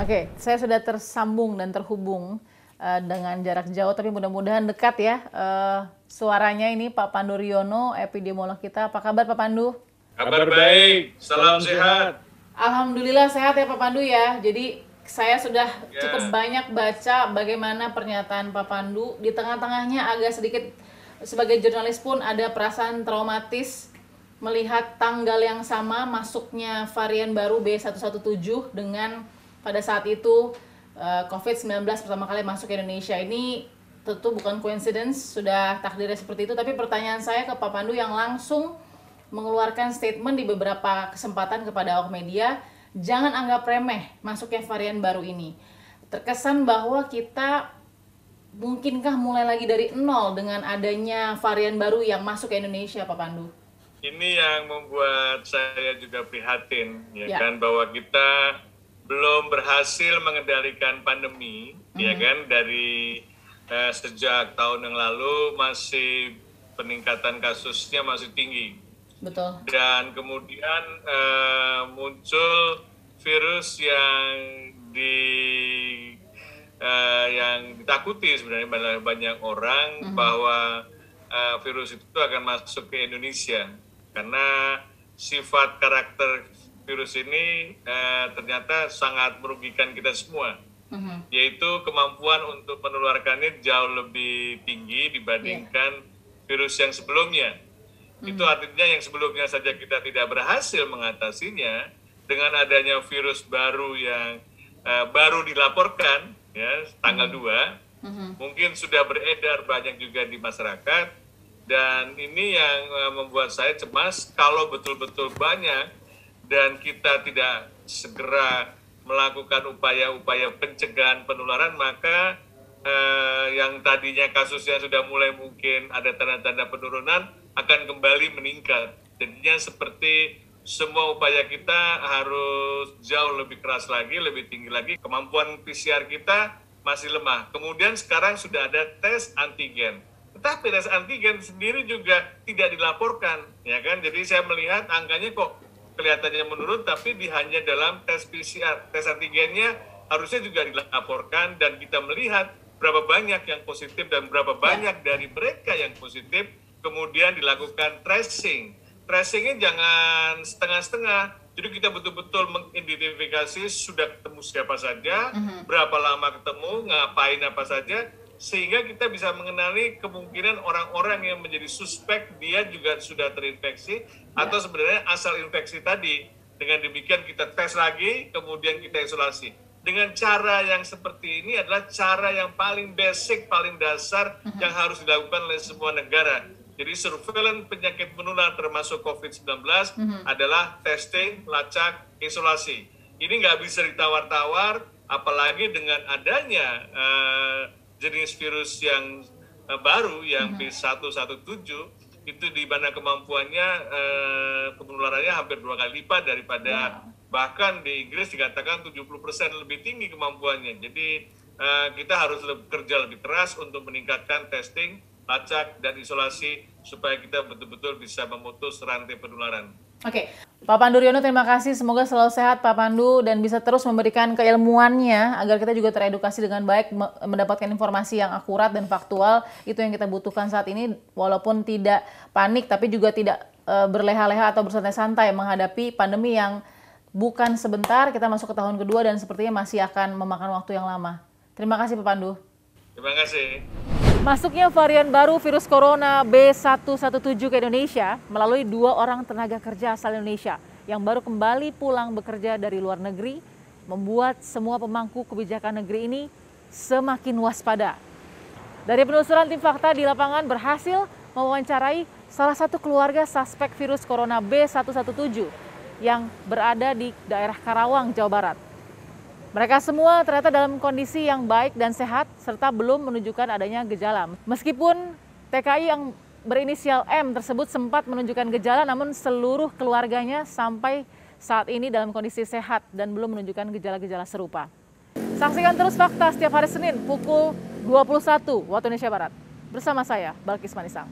Oke, saya sudah tersambung dan terhubung dengan jarak jauh, tapi mudah-mudahan dekat ya. Suaranya ini Pak Pandu Riono, epidemiolog kita. Apa kabar Pak Pandu? Kabar baik, salam sehat. Alhamdulillah sehat ya Pak Pandu ya. Jadi saya sudah cukup banyak baca bagaimana pernyataan Pak Pandu. Di tengah-tengahnya agak sedikit, sebagai jurnalis pun ada perasaan traumatis melihat tanggal yang sama masuknya varian baru B117 dengan pada saat itu COVID-19 pertama kali masuk ke Indonesia. Ini tentu bukan coincidence, sudah takdirnya seperti itu. Tapi pertanyaan saya ke Pak Pandu yang langsung mengeluarkan statement di beberapa kesempatan kepada awak media, jangan anggap remeh masuknya varian baru ini. Terkesan bahwa kita mungkinkah mulai lagi dari nol dengan adanya varian baru yang masuk ke Indonesia, Pak Pandu? Ini yang membuat saya juga prihatin, ya kan, bahwa kita belum berhasil mengendalikan pandemi, ya kan, dari sejak tahun yang lalu masih peningkatan kasusnya masih tinggi. Betul. Dan kemudian muncul virus yang ditakuti sebenarnya banyak orang bahwa virus itu akan masuk ke Indonesia karena sifat karakter virus ini ternyata sangat merugikan kita semua, yaitu kemampuan untuk menularkannya jauh lebih tinggi dibandingkan virus yang sebelumnya. Itu artinya yang sebelumnya saja kita tidak berhasil mengatasinya, dengan adanya virus baru yang baru dilaporkan ya tanggal 2, mungkin sudah beredar banyak juga di masyarakat, dan ini yang membuat saya cemas kalau betul-betul banyak dan kita tidak segera melakukan upaya-upaya pencegahan penularan, maka yang tadinya kasusnya sudah mulai mungkin ada tanda-tanda penurunan akan kembali meningkat. Jadinya seperti semua upaya kita harus jauh lebih keras lagi, lebih tinggi lagi. Kemampuan PCR kita masih lemah. Kemudian sekarang sudah ada tes antigen. Tetapi tes antigen sendiri juga tidak dilaporkan, ya kan? Jadi saya melihat angkanya kok kelihatannya menurun, tapi hanya dalam tes PCR. Tes antigennya harusnya juga dilaporkan dan kita melihat berapa banyak yang positif dan berapa banyak dari mereka yang positif kemudian dilakukan tracing. Tracingnya jangan setengah-setengah. Jadi kita betul-betul mengidentifikasi sudah ketemu siapa saja, berapa lama ketemu, ngapain apa saja, sehingga kita bisa mengenali kemungkinan orang-orang yang menjadi suspek dia juga sudah terinfeksi atau sebenarnya asal infeksi tadi. Dengan demikian kita tes lagi, kemudian kita isolasi. Dengan cara yang seperti ini adalah cara yang paling basic, paling dasar yang harus dilakukan oleh semua negara. Jadi surveillance penyakit menular termasuk COVID-19 adalah testing, lacak, isolasi. Ini nggak bisa ditawar-tawar, apalagi dengan adanya jenis virus yang baru, yang B117, itu di mana kemampuannya penularannya hampir 2 kali lipat daripada bahkan di Inggris dikatakan 70% lebih tinggi kemampuannya. Jadi kita harus kerja lebih keras untuk meningkatkan testing, lacak, dan isolasi supaya kita betul-betul bisa memutus rantai penularan. Oke, Pak Pandu Riono, terima kasih. Semoga selalu sehat Pak Pandu dan bisa terus memberikan keilmuannya agar kita juga teredukasi dengan baik, mendapatkan informasi yang akurat dan faktual. Itu yang kita butuhkan saat ini, walaupun tidak panik tapi juga tidak berleha-leha atau bersantai-santai menghadapi pandemi yang bukan sebentar. Kita masuk ke tahun kedua dan sepertinya masih akan memakan waktu yang lama. Terima kasih Pak Pandu. Terima kasih. Masuknya varian baru virus corona B117 ke Indonesia melalui 2 orang tenaga kerja asal Indonesia yang baru kembali pulang bekerja dari luar negeri membuat semua pemangku kebijakan negeri ini semakin waspada. Dari penelusuran tim fakta di lapangan berhasil mewawancarai salah satu keluarga suspek virus corona B117 yang berada di daerah Karawang, Jawa Barat. Mereka semua ternyata dalam kondisi yang baik dan sehat serta belum menunjukkan adanya gejala. Meskipun TKI yang berinisial M tersebut sempat menunjukkan gejala, namun seluruh keluarganya sampai saat ini dalam kondisi sehat dan belum menunjukkan gejala-gejala serupa. Saksikan terus Fakta setiap hari Senin pukul 21 waktu Indonesia Barat. Bersama saya, Balkis Manisang.